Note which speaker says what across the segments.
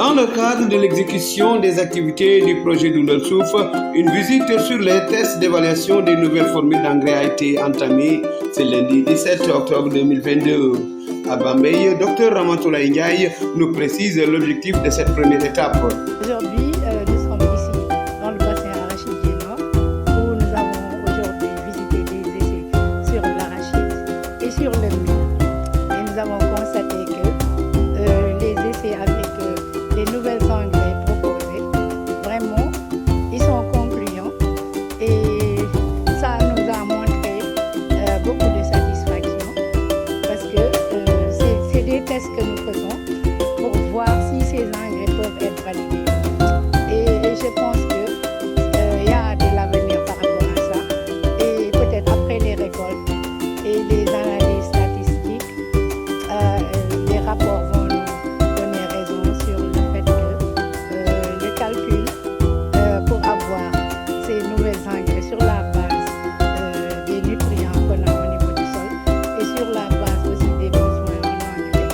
Speaker 1: Dans le cadre de l'exécution des activités du projet Dundal Suuf, une visite sur les tests d'évaluation des nouvelles formules d'engrais a été entamée ce lundi 17 octobre 2022. À Bambey, Dr Ramatoulaye Ndiaye nous précise l'objectif de cette première étape.
Speaker 2: Aujourd'hui, nous sommes ici dans le bassin arachidien nord où nous avons aujourd'hui visité des essais sur l'arachide et sur le mil. Et nous avons constaté que les essais avec les nouvelles engrais proposés, vraiment, ils sont concluants et ça nous a montré beaucoup de satisfaction parce que c'est des tests que nous faisons pour voir si ces engrais peuvent être validés. Et je pense qu'il y a de l'avenir par rapport à ça. Et peut-être après les récoltes et les analyses statistiques, les rapports vont nous donner raison sur le fait que le calcul pour avoir ces nouvelles engrais sur la base des nutriments qu'on a au niveau du sol et sur la base aussi des besoins en engrais,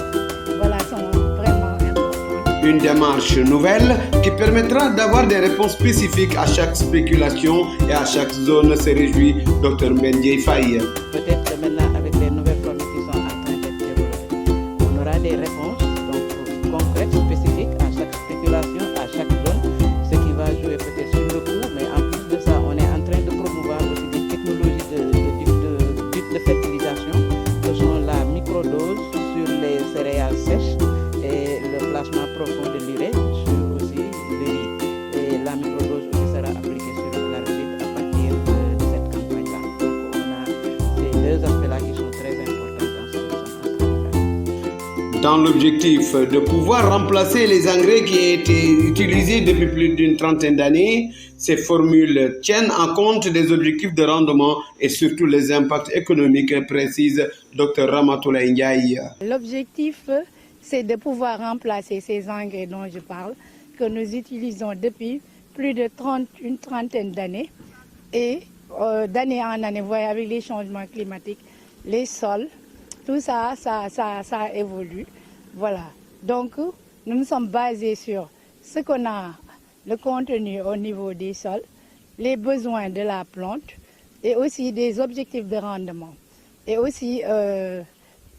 Speaker 2: voilà, sont vraiment importants.
Speaker 1: Une démarche nouvelle qui permettra d'avoir des réponses spécifiques à chaque spéculation et à chaque zone, se réjouit Dr Mbendié Faye.
Speaker 3: Peut-être que maintenant, avec les nouvelles formules qui sont en train d'être développées, on aura des réponses donc, concrètes, spécifiques à chaque spéculation, à chaque zone, ce qui va jouer peut-être sur le coût, mais en plus de ça, on est en train de promouvoir aussi des technologies de fertilisation, que sont la microdose sur les céréales sèches et le placement profond de l'urée sur aussi le riz. Et la microdose aussi sera appliquée sur l'arachide à partir de cette campagne-là. Donc on a ces deux aspects-là qui sont très importants dans ce que nous sommes en train de faire.
Speaker 1: Dans l'objectif de pouvoir remplacer les engrais qui ont été utilisés depuis plus d'une trentaine d'années, ces formules tiennent en compte des objectifs de rendement et surtout les impacts économiques, précise Dr Ramatoulaye Ndiaye.
Speaker 2: L'objectif, c'est de pouvoir remplacer ces engrais dont je parle, que nous utilisons depuis plus de une trentaine d'années. Et d'année en année, vous voyez, avec les changements climatiques, les sols, tout ça évolue. Voilà. Donc, nous nous sommes basés sur ce qu'on a, le contenu au niveau des sols, les besoins de la plante et aussi des objectifs de rendement. Et aussi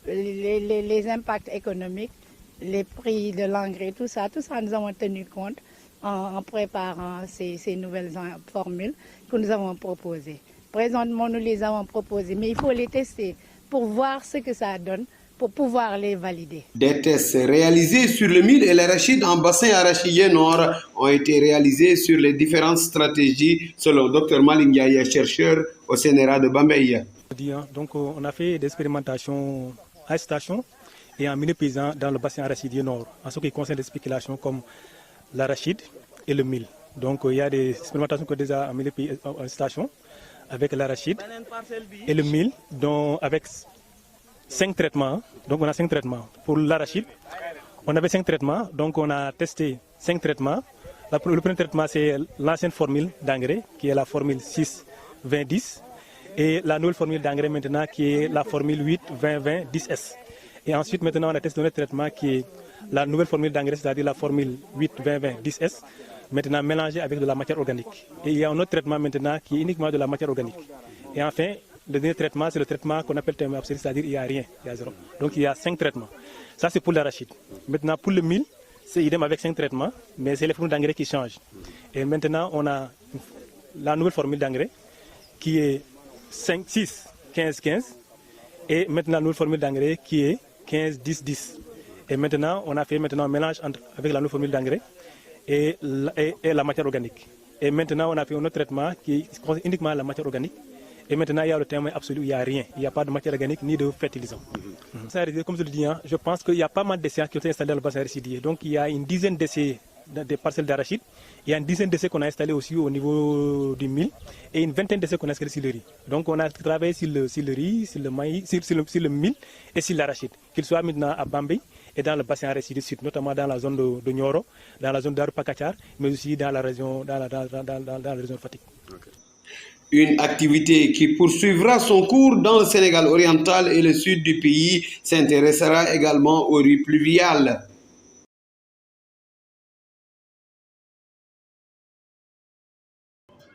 Speaker 2: les impacts économiques, les prix de l'engrais, tout ça, nous avons tenu compte en préparant ces nouvelles formules que nous avons proposées. Présentement, nous les avons proposées, mais il faut les tester pour voir ce que ça donne, pour pouvoir les valider.
Speaker 1: Des tests réalisés sur le mil et l'arachide en bassin arachidien nord ont été réalisés sur les différentes stratégies selon Dr Malick Ndiaye, chercheur au CNRA de Bambey.
Speaker 4: Donc on a fait des expérimentations à station et en milieu paysan dans le bassin arachidien nord, en ce qui concerne des spéculations comme l'arachide et le mil. Donc il y a des expérimentations que déjà en milieu en station avec l'arachide et le mil, avec 5 traitements. Donc on a 5 traitements. Pour l'arachide, on avait 5 traitements, donc on a testé 5 traitements. Le premier traitement, c'est l'ancienne formule d'engrais, qui est la formule 6-20-10, et la nouvelle formule d'engrais maintenant, qui est la formule 8-20-20-10S. Et ensuite, maintenant, on a testé un autre traitement qui est la nouvelle formule d'engrais, c'est-à-dire la formule 8-20-20-10S, maintenant mélangée avec de la matière organique. Et il y a un autre traitement maintenant qui est uniquement de la matière organique. Et enfin, le dernier traitement, c'est le traitement qu'on appelle terme absolu, c'est-à-dire il n'y a rien, il y a zéro. Donc il y a 5 traitements. Ça, c'est pour l'arachide. Maintenant, pour le mil, c'est idem avec 5 traitements, mais c'est les formules d'engrais qui changent. Et maintenant, on a la nouvelle formule d'engrais qui est 6-15-15 et maintenant la nouvelle formule d'engrais qui est 15-10-10. Et maintenant, on a fait un mélange avec la nouvelle formule d'engrais et la matière organique. Et maintenant, on a fait un autre traitement qui concerne uniquement la matière organique. Et maintenant, il y a le terme absolu, il n'y a rien. Il n'y a pas de matière organique ni de fertilisant. Comme je le dis, je pense qu'il y a pas mal d'essais qui ont été installés dans le bassin arachidier. Donc, il y a une dizaine d'essais des parcelles d'arachide. Il y a une dizaine d'essais qu'on a installés aussi au niveau du mil et une vingtaine d'essais qu'on a installés sur le riz. Donc, on a travaillé sur le riz, sur le maïs, sur le mil et sur l'arachide. Qu'il soit maintenant à Bambey et dans le bassin arachidier sud, notamment dans la zone de Nioro, dans la zone d'Arupakachar, mais aussi dans la région, dans la région de Fatick. Okay.
Speaker 1: Une activité qui poursuivra son cours dans le Sénégal oriental et le sud du pays s'intéressera également aux riz pluviales.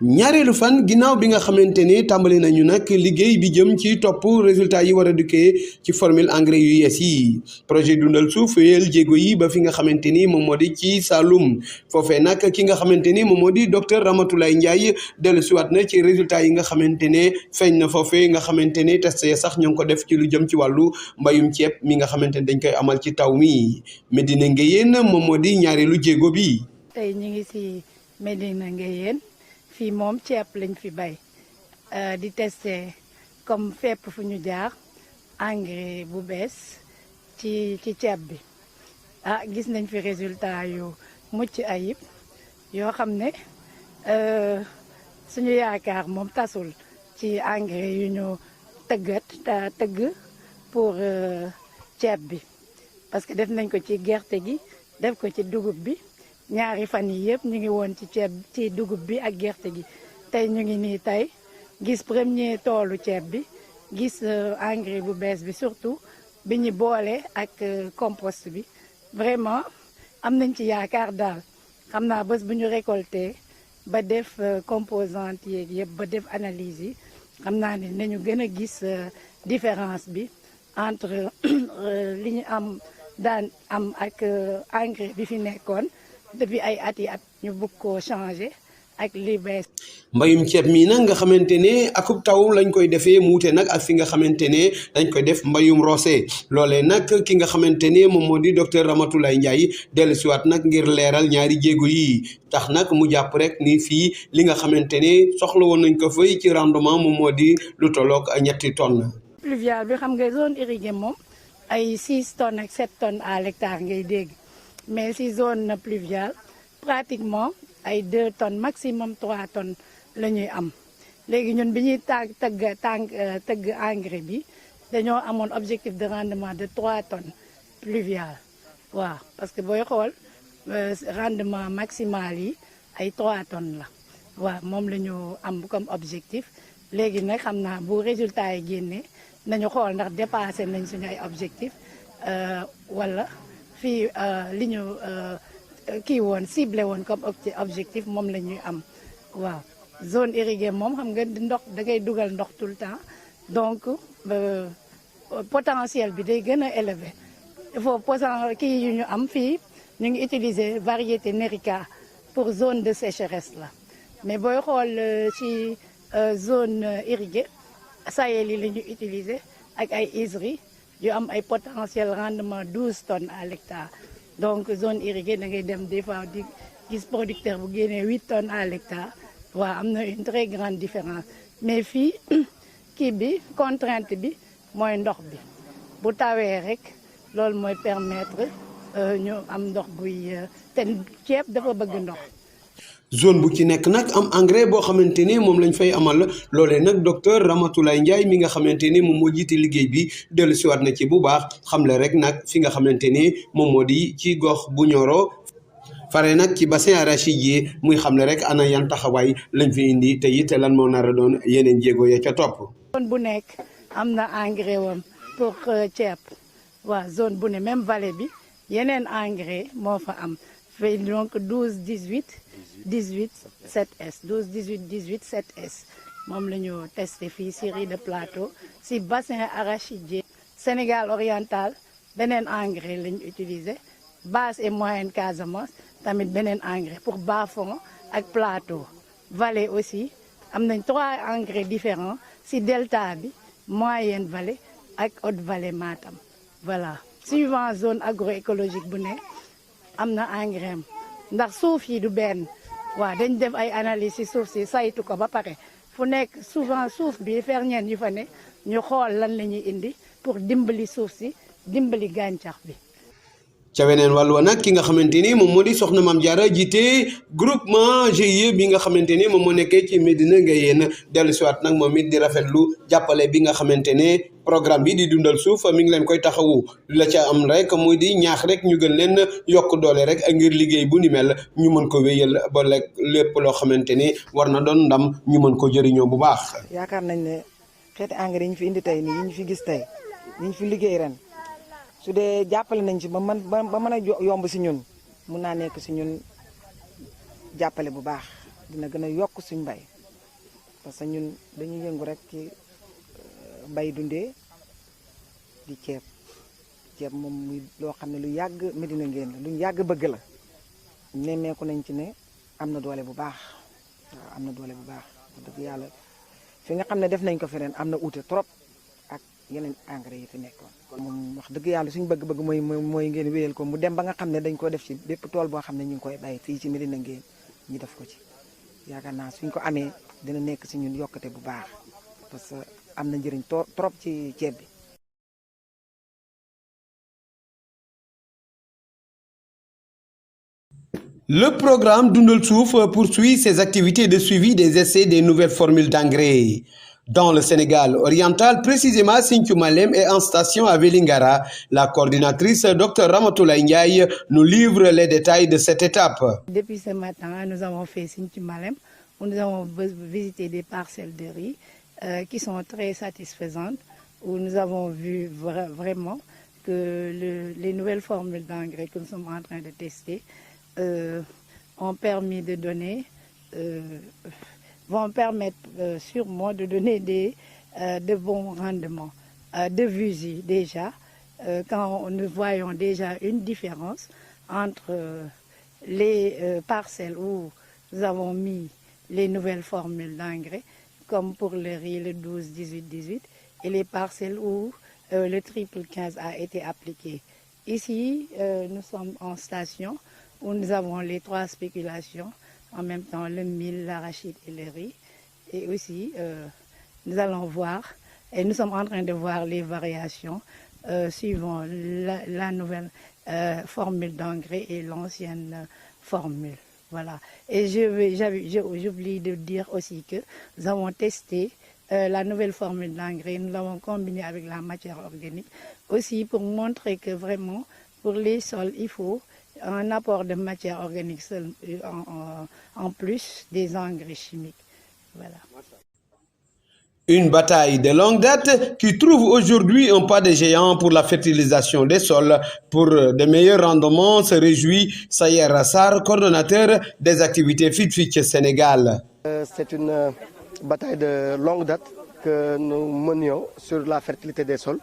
Speaker 1: ñaareelu fan ginnaaw bi nga xamante ne tàmbali nañu nag liggéey bi jëm ci topp résultat yi war a dukkee ci formule engrais yu yees yi projet dundal suuf wéyal jéego yi ba fi nga xamante ni moom moo di ci Saloum foofee nag ki nga xamante ni moom moo di docteur Ramatoulaye Ndiaye dellusiwaat na ci résultat yi nga xamante ne feeñ na foofee nga xamante ne test ya sax ñoo ngi ko def ci lu jëm ci wàllu mbayum ceeb mi nga xamante ne dañ koy amal ci taw mi Médina Nguéyeen moom moo di ñaareelu jéego bi.
Speaker 2: tey ñu ngi si Médina Nguéyeen fii moom ceeb lañ fi bay di tester comme fépp fu ñu jaar engrais bu bees ci ceeb bi gis nañ fi résultat yu mucc ayib yoo xam ne suñu yaakaar moom tasul ci engrais yu ñu tëgg pour ceeb bi parce que def nañ ko ci gerte gi def ko ci dugub bi ñaari fan yi yëpp ñu ngi woon ci ceeb ci dugub bi ak gerte gi tey ñu ngi nii tey gis premier toolu ceeb bi gis engrais bu bees bi surtout bi ñu boole ak compost bi vraiment am nañ ci yaakaar daal xam naa bés bu ñu récolté ba def composante yeeg yëpp ba def analyse yi xam naa ne nañu gën a gis différence bi entre li ñu daan am ak engrais bi fi nekkoon depuis ay at yi at ñu bëgg koo changé ak li bees.
Speaker 1: mbayum ceeb mi nag nga xamante ne akub taw lañ koy defee muute nag ak fi nga xamante ne dañ koy def mbayum roose loolee nag ki nga xamante ne moom moo di docteur Ramatoulaye Ndiaye dellusiwaat nag ngir leeral ñaari jéego yi tax nag mu jàpp rek ni fii li nga xamante ne soxla woon nañ ko fay ci rendement moom moo di lu tolloog 3 tonnes.
Speaker 2: pluvial bi xam nga zone irriguée moom ay 6 tonnes ak 7 tonnes à l'hectare ngay dégg. mais si zone pluviale pratiquement ay 2 tonnes maximum 3 tonnes la ñuy am léegi ñun bi ñuy tëgg engrais bi dañoo amoon objectif de rendement de 3 tonnes pluviale waaw parce que booy xool rendement maximal yi ay 3 tonnes la waaw moom la ñu am comme objectif léegi nag xam naa bu résultat yi génnee nañu xool ndax dépassé nañ suñu ay objectif wala fii li ñu kii woon ciblé woon comme objectif moom la ñuy am waaw zone irriguée moom xam nga ndox da ngay dugal ndox tout le temps donc potentiel bi day gën a élevé il faut kii yu ñu am fii ñu ngi utiliser variété Nerica pour zone de sécheresse la mais booy xool ci zone irriguée Sahel yi la ñu utiliser ak ay ISRI yu am ay potentiel rendement 12 tonnes à l'hectare donc zone irriguée da ngay dem des fois di gis producteur bu génnee 8 tonnes à l'hectare waaw am na une très grande différence mais fii kii bi contrainte bi mooy ndox bi bu tawee rek loolu mooy permettre ñu am ndox buy te ceeb dafa bëgg ndox.
Speaker 1: zone bu ci nekk nag am engrais boo xamante ni moom lañ fay amal loolee nag docteur Ramatoulaye Ndiaye mi nga xamante ni moom moo jiite liggéey bi dellu siwaat na ci bu baax xamle rek nag fi nga xamante ni moom moo di ci gox bu Nioro fare nag ci bassin arachidier muy xamle rek ana yan taxawaay lañ fi indi te it lan moo nar a doon yeneen jéego ya ca topp.
Speaker 2: zone bu nekk am na engrais wam pour ceeb waaw zone bu ne même vallée bi yeneen engrais moo fa am fay donc 12 18 18 7S 12 18 18 7S moom la ñu testé fii si riz de plateau si bassin arachidier Sénégal oriental beneen engrais la ñu utilisé basse et moyenne Casamance tamit beneen engrais pour bas-fond ak plateau vallée aussi am nañ 3 engrais différents si delta bi moyenne vallée ak haute vallée Matam voilà suivant zone agroécologique bu ne am na engrais ndax suuf yi du benn waaw dañ def ay analyse ci suuf si saytu ko ba pare fu nekk souvent suuf bi ferñeent yu fa ne ñu xool lan la ñuy indi pour dimbali suuf si dimbali gàncax bi.
Speaker 1: ca weneen wàllu nag ki nga xamante ni moom moo di soxna Mame Diarra jiite groupement GIE bi nga xamante ni moom moo nekkee ci Médina Nguéyeen dellu siwaat nag moom it di rafetlu jàppale bi nga xamante ne programme bi di dundal suuf mi ngi leen koy taxawu la ca am rek muy di ñaax rek ñu gën leen yokk doole rek ngir liggéey bu ni mel ñu mën ko wéyal ba lépp loo xamante ni war na doon ndam ñu mën ko jëriñoo bu baax.
Speaker 5: yaakaar nañ ne xeeti engrais yi ñu fi indi tey nii yi ñu fi gis tey yi ñu fi liggéey ren su dee jàppale nañ ci ba mën a yomb si ñun mun naa nekk si ñun jàppale bu baax dina gën a yokk suñ mbay parce que ñun dañuy yëngu rek ci bay dundee di ceeb moom muy loo xam ne lu yàgg Médina Nguéne la lu yàgg bëgg la nemmeeku nañ ci ne am na doole bu baax waaw am na doole bu baax dëgg yàlla fi nga xam ne def nañ ko fi ren am na uute trop ak yeneen engrais yi fi nekkoon. kon moom wax dëgg yàlla suñu bëgg-bëgg mooy ngeen wéyal ko mu dem ba nga xam ne dañ ko def ci bépp tool boo xam ne ñu ngi koy bàyyi fii ci Médina Nguéne ñu def ko ci yaakaar naa suñ ko amee dina nekk si ñun yokkute bu baax parce que am na njëriñ trop ci ceeb bi.
Speaker 1: Le programme Dundal Souf poursuit ses activités de suivi des essais des nouvelles formules d'engrais. Dans le Sénégal oriental, précisément Sinthiou Malem est en station à Vélingara. La coordinatrice Dr Ramatoulaye Ndiaye nous livre les détails de cette étape.
Speaker 2: Depuis ce matin, nous avons fait Sinthiou Malem, où nous avons visité des parcelles de riz qui sont très satisfaisantes, où nous avons vu vraiment que les nouvelles formules d'engrais que nous sommes en train de tester ont permis de donner, vont permettre sûrement de donner de bons rendements. De visu déjà, quand nous voyons déjà une différence entre les parcelles où nous avons mis les nouvelles formules d'engrais, comme pour le riz, le 12-18-18, et les parcelles où le triple 15 a été appliqué. Ici, nous sommes en station où nous avons les 3 spéculations, en même temps le mil, l'arachide et le riz. Et aussi, nous allons voir, et nous sommes en train de voir les variations suivant la nouvelle formule d'engrais et l'ancienne formule. Voilà. Et j'oublie de dire aussi que nous avons testé la nouvelle formule d'engrais, nous l'avons combinée avec la matière organique, aussi pour montrer que vraiment, pour les sols, il faut un apport de matière organique seul, en plus des engrais chimiques. Voilà.
Speaker 1: Une bataille de longue date qui trouve aujourd'hui un pas de géant pour la fertilisation des sols. Pour de meilleurs rendements, se réjouit Sayer Rassar, coordonnateur des activités FitFitch Sénégal.
Speaker 6: C'est une bataille de longue date que nous menions sur la fertilité des sols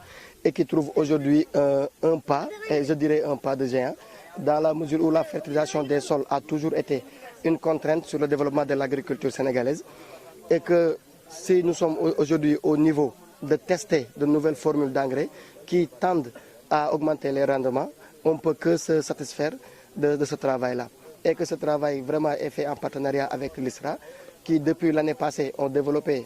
Speaker 6: et qui trouve aujourd'hui un pas, et je dirais un pas de géant, dans la mesure où la fertilisation des sols a toujours été une contrainte sur le développement de l'agriculture sénégalaise et que si nous sommes aujourd'hui au niveau de tester de nouvelles formules d'engrais qui tendent à augmenter les rendements, on ne peut que se satisfaire de ce travail-là. Et que ce travail vraiment est fait en partenariat avec l'ISRA, qui depuis l'année passée ont développé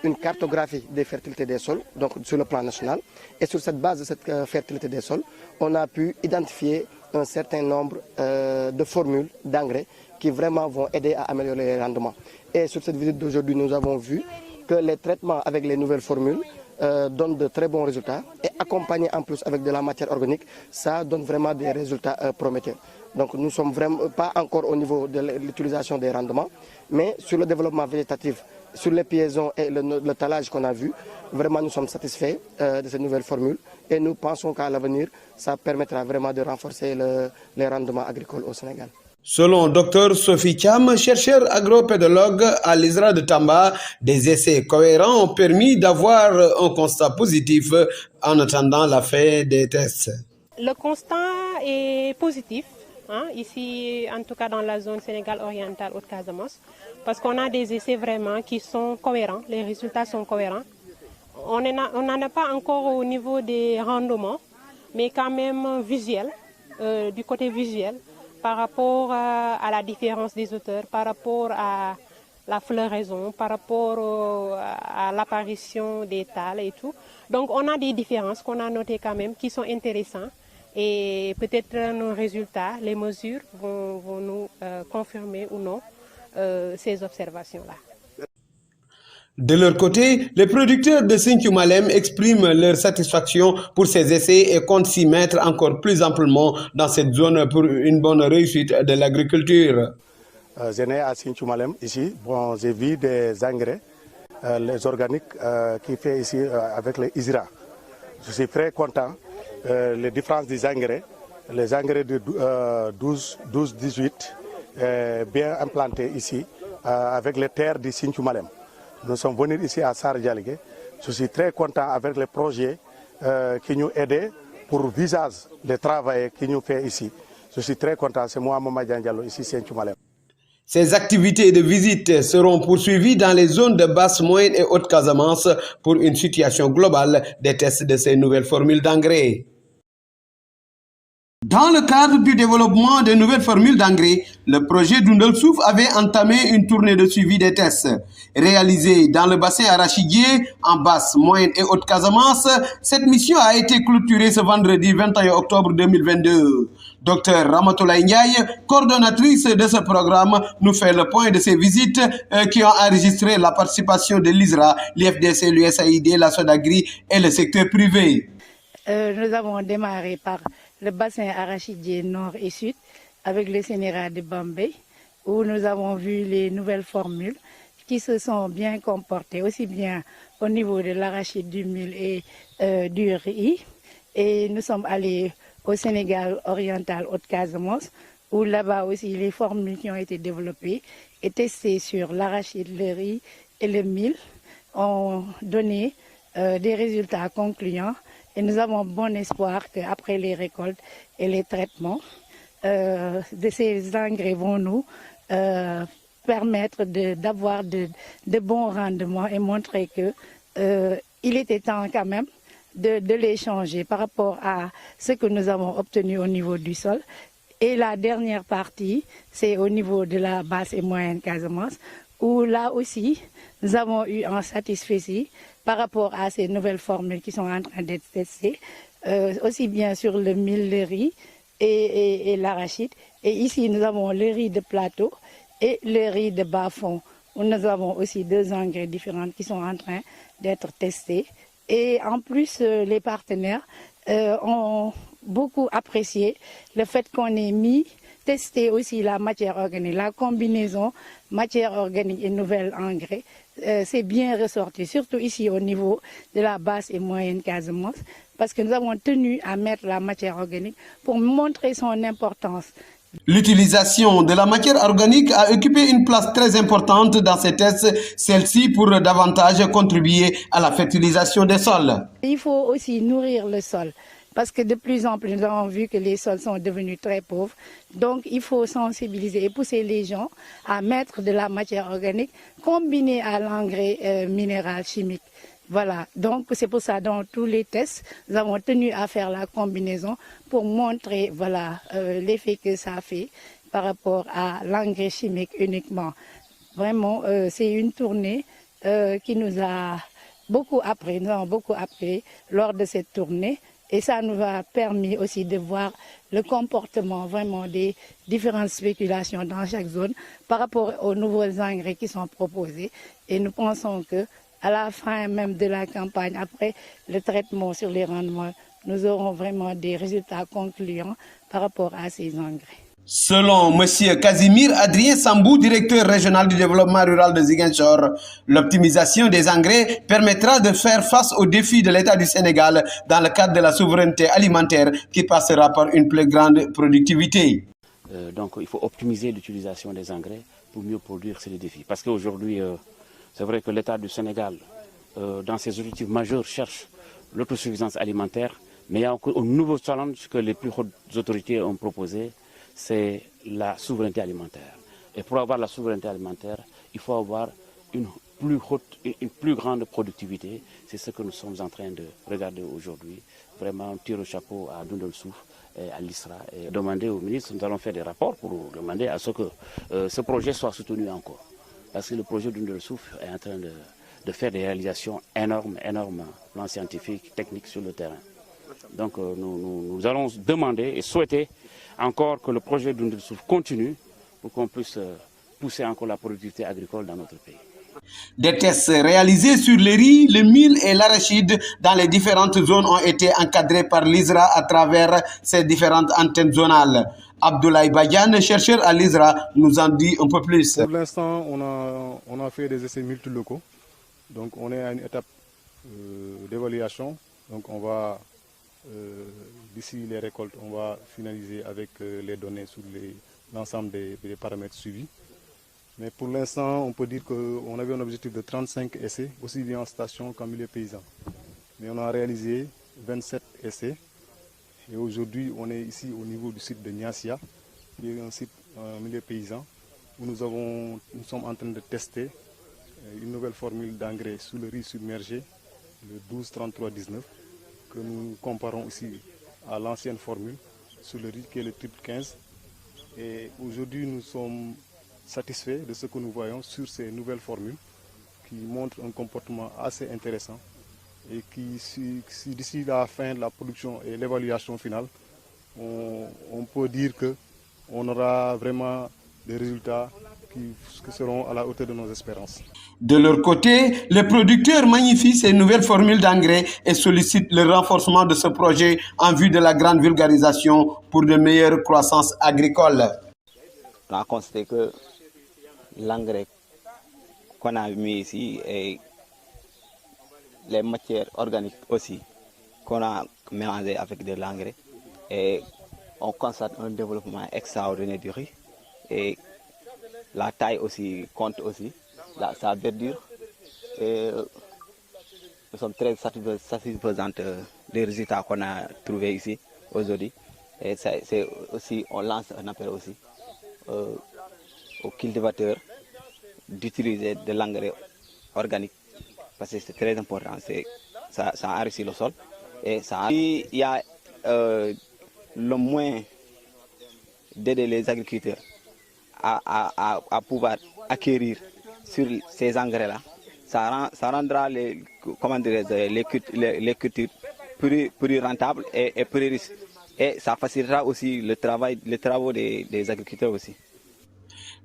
Speaker 6: une cartographie des fertilités des sols, donc sur le plan national. Et sur cette base de cette fertilité des sols, on a pu identifier un certain nombre de formules d'engrais qui vraiment vont aider à améliorer les rendements. Et sur cette visite d'aujourd'hui, nous avons vu que les traitements avec les nouvelles formules donnent de très bons résultats et accompagnés en plus avec de la matière organique, ça donne vraiment des résultats prometteurs. Donc nous ne sommes vraiment pas encore au niveau de l'utilisation des rendements, mais sur le développement végétatif, sur les piaisons et le talage qu'on a vu, vraiment nous sommes satisfaits de cette nouvelle formule et nous pensons qu'à l'avenir, ça permettra vraiment de renforcer les rendements agricoles au Sénégal.
Speaker 1: Selon Dr Sophie Cham, chercheur agropédologue à l'ISRA de Tamba, des essais cohérents ont permis d'avoir un constat positif en attendant la fin des tests.
Speaker 7: Le constat est positif, hein, ici en tout cas dans la zone Sénégal orientale Haute-Casamance, parce qu'on a des essais vraiment qui sont cohérents, les résultats sont cohérents. On n'en a pas encore au niveau des rendements, mais quand même visuel, du côté visuel, par rapport à la différence des auteurs, par rapport à la floraison, par rapport à l'apparition des tales et tout. Donc on a des différences qu'on a notées quand même qui sont intéressantes et peut-être nos résultats, les mesures vont nous confirmer ou non ces observations-là.
Speaker 1: De leur côté, les producteurs de Sinthiou Malem expriment leur satisfaction pour ces essais et comptent s'y mettre encore plus amplement dans cette zone pour une bonne réussite de l'agriculture.
Speaker 8: Je nais à Sinthiou Malem ici. Bon, j'ai vu des engrais, les organiques qui fait ici avec les ISRA. Je suis très content. Les différences des engrais, les engrais de 12-18 bien implantés ici avec les terres de Sinthiou Malem. Nous sommes venus ici à Sardialigé. Je suis très content avec les projets qui nous aident pour visage les travailleurs qui nous fait ici. Je suis très content. C'est moi, Mamadou Diallo, ici, Saint-Chumalem.
Speaker 1: Ces activités de visite seront poursuivies dans les zones de basse, moyenne et haute Casamance pour une situation globale des tests de ces nouvelles formules d'engrais. Dans le cadre du développement de nouvelles formules d'engrais, le projet Doundel Souf avait entamé une tournée de suivi des tests. Réalisée dans le bassin arachidier, en basse, moyenne et haute Casamance, cette mission a été clôturée ce vendredi 21 octobre 2022. Dr Ramatoulaye Ndiaye, coordonnatrice de ce programme, nous fait le point de ces visites qui ont enregistré la participation de l'ISRA, l'IFDC, l'USAID, la Sodagri et le secteur privé.
Speaker 2: Nous avons démarré par le bassin arachidier nord et sud avec le CNRA de Bambey où nous avons vu les nouvelles formules qui se sont bien comportées aussi bien au niveau de l'arachide, du mil et du riz. Et nous sommes allés au Sénégal oriental Haute-Casamance où là-bas aussi les formules qui ont été développées et testées sur l'arachide, le riz et le mil ont donné des résultats concluants. Et nous avons bon espoir qu'après les récoltes et les traitements, de ces engrais vont nous permettre d'avoir de bons rendements et montrer qu'il était temps quand même de les changer par rapport à ce que nous avons obtenu au niveau du sol. Et la dernière partie, c'est au niveau de la basse et moyenne Casamance, où là aussi, nous avons eu un satisfait par rapport à ces nouvelles formules qui sont en train d'être testées, aussi bien sur le mil, le riz et l'arachide. Et ici, nous avons le riz de plateau et le riz de bas-fond, où nous avons aussi deux engrais différents qui sont en train d'être testés. Et en plus, les partenaires ont beaucoup apprécié le fait qu'on ait testé aussi la matière organique, la combinaison matière organique et nouvel engrais. C'est bien ressorti, surtout ici au niveau de la basse et moyenne Casamance, parce que nous avons tenu à mettre la matière organique pour montrer son importance.
Speaker 1: L'utilisation de la matière organique a occupé une place très importante dans ces tests, celle-ci pour davantage contribuer à la fertilisation des sols.
Speaker 2: Il faut aussi nourrir le sol. Parce que de plus en plus, nous avons vu que les sols sont devenus très pauvres. Donc, il faut sensibiliser et pousser les gens à mettre de la matière organique combinée à l'engrais minéral chimique. Voilà, donc c'est pour ça, dans tous les tests, nous avons tenu à faire la combinaison pour montrer l'effet que ça fait par rapport à l'engrais chimique uniquement. Vraiment, c'est une tournée qui nous a beaucoup appris. Nous avons beaucoup appris lors de cette tournée. Et ça nous a permis aussi de voir le comportement vraiment des différentes spéculations dans chaque zone par rapport aux nouveaux engrais qui sont proposés. Et nous pensons qu'à la fin même de la campagne, après le traitement sur les rendements, nous aurons vraiment des résultats concluants par rapport à ces engrais.
Speaker 1: Selon M. Casimir Adrien Sambou, directeur régional du développement rural de Ziguinchor, l'optimisation des engrais permettra de faire face aux défis de l'État du Sénégal dans le cadre de la souveraineté alimentaire qui passera par une plus grande productivité.
Speaker 9: Donc il faut optimiser l'utilisation des engrais pour mieux produire ces défis. Parce qu'aujourd'hui, c'est vrai que l'État du Sénégal, dans ses objectifs majeurs, cherche l'autosuffisance alimentaire, mais il y a encore un nouveau challenge que les plus hautes autorités ont proposé, c'est la souveraineté alimentaire. Et pour avoir la souveraineté alimentaire, il faut avoir une plus grande productivité. C'est ce que nous sommes en train de regarder aujourd'hui. Vraiment, on tire le chapeau à Doundel Souf et à l'ISRA et demander au ministre, nous allons faire des rapports pour demander à ce que ce projet soit soutenu encore. Parce que le projet Doundel Souf est en train de faire des réalisations énormes, plans scientifiques, techniques sur le terrain. Donc nous allons demander et souhaiter encore que le projet Doundel Souf continue pour qu'on puisse pousser encore la productivité agricole dans notre pays.
Speaker 1: Des tests réalisés sur le riz, le mil et l'arachide dans les différentes zones ont été encadrés par l'ISRA à travers ces différentes antennes zonales. Abdoulaye Badiane, chercheur à l'ISRA, nous en dit un peu plus.
Speaker 10: Pour l'instant, on a fait des essais multilocaux. Donc on est à une étape d'évaluation. Donc on va, d'ici les récoltes, on va finaliser avec les données sur l'ensemble des paramètres suivis. Mais pour l'instant, on peut dire qu'on avait un objectif de 35 essais, aussi bien en station qu'en milieu paysan. Mais on a réalisé 27 essais. Et aujourd'hui, on est ici au niveau du site de Niassia, qui est un site en milieu paysan, où nous sommes en train de tester une nouvelle formule d'engrais sous le riz submergé, le 12-33-19, que nous comparons ici à l'ancienne formule, sous le riz qui est le triple 15. Et aujourd'hui, nous sommes satisfaits de ce que nous voyons sur ces nouvelles formules qui montrent un comportement assez intéressant et qui, si d'ici la fin de la production et l'évaluation finale, on peut dire qu'on aura vraiment des résultats qui seront à la hauteur de nos espérances.
Speaker 1: De leur côté, les producteurs magnifient ces nouvelles formules d'engrais et sollicitent le renforcement de ce projet en vue de la grande vulgarisation pour de meilleures croissances agricoles.
Speaker 11: On a constaté que l'engrais qu'on a mis ici et les matières organiques aussi qu'on a mélangées avec de l'engrais, et on constate un développement extraordinaire du riz et la taille aussi compte aussi, sa verdure, et nous sommes très satisfaisants des résultats qu'on a trouvés ici aujourd'hui. Et c'est aussi, on lance un appel aussi aux cultivateurs d'utiliser de l'engrais organique parce que c'est très important, ça enrichit le sol et ça. Il y a le moyen d'aider les agriculteurs à pouvoir acquérir sur ces engrais-là, ça rendra les cultures plus rentables et plus riches. Et ça facilitera aussi les travaux des agriculteurs aussi.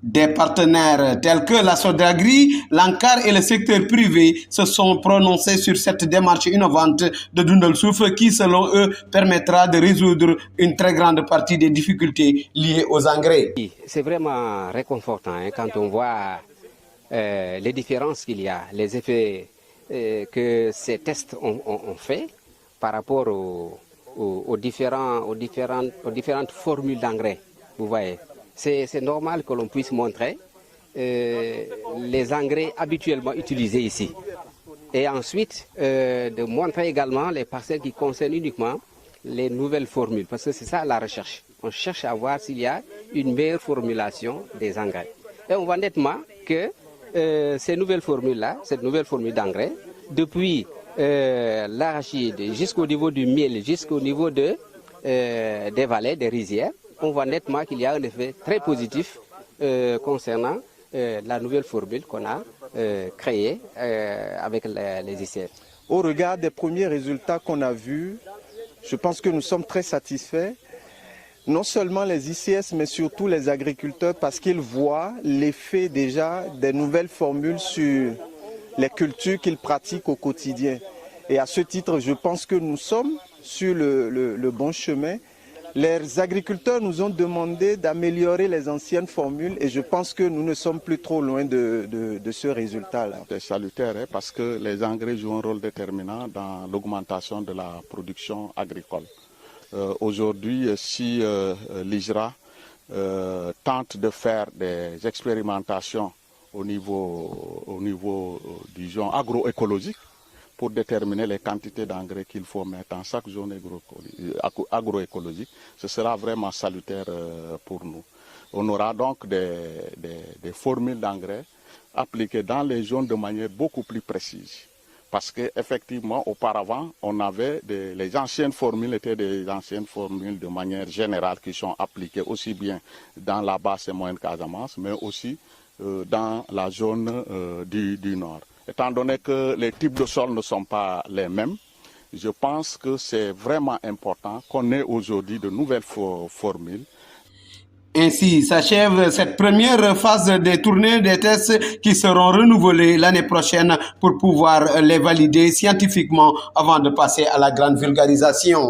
Speaker 1: Des partenaires tels que la Sodagri, l'ANCAR et le secteur privé se sont prononcés sur cette démarche innovante de Doundal Souf qui, selon eux, permettra de résoudre une très grande partie des difficultés liées aux engrais.
Speaker 12: C'est vraiment réconfortant quand on voit les différences qu'il y a, les effets que ces tests ont fait par rapport aux différentes formules d'engrais, vous voyez. C'est normal que l'on puisse montrer les engrais habituellement utilisés ici. Et ensuite, de montrer également les parcelles qui concernent uniquement les nouvelles formules. Parce que c'est ça la recherche. On cherche à voir s'il y a une meilleure formulation des engrais. Et on voit nettement que ces nouvelles formules-là, cette nouvelle formule d'engrais, depuis l'arachide jusqu'au niveau du miel, jusqu'au niveau des vallées, des rizières, on voit nettement qu'il y a un effet très positif concernant la nouvelle formule qu'on a créée avec les ICF.
Speaker 13: Au regard des premiers résultats qu'on a vus, je pense que nous sommes très satisfaits, non seulement les ICS, mais surtout les agriculteurs, parce qu'ils voient l'effet déjà des nouvelles formules sur les cultures qu'ils pratiquent au quotidien. Et à ce titre, je pense que nous sommes sur le bon chemin. Les agriculteurs nous ont demandé d'améliorer les anciennes formules et je pense que nous ne sommes plus trop loin de ce résultat-là.
Speaker 8: C'est salutaire parce que les engrais jouent un rôle déterminant dans l'augmentation de la production agricole. Aujourd'hui, si l'IJRA tente de faire des expérimentations au niveau disons, agroécologique, pour déterminer les quantités d'engrais qu'il faut mettre dans chaque zone agroécologique, ce sera vraiment salutaire pour nous. On aura donc des formules d'engrais appliquées dans les zones de manière beaucoup plus précise. Parce qu'effectivement, auparavant, on avait les anciennes formules étaient des anciennes formules de manière générale qui sont appliquées aussi bien dans la basse et moyenne Casamance, mais aussi dans la zone du nord. Étant donné que les types de sols ne sont pas les mêmes, je pense que c'est vraiment important qu'on ait aujourd'hui de nouvelles formules.
Speaker 1: Ainsi s'achève cette première phase des tournées des tests qui seront renouvelées l'année prochaine pour pouvoir les valider scientifiquement avant de passer à la grande vulgarisation.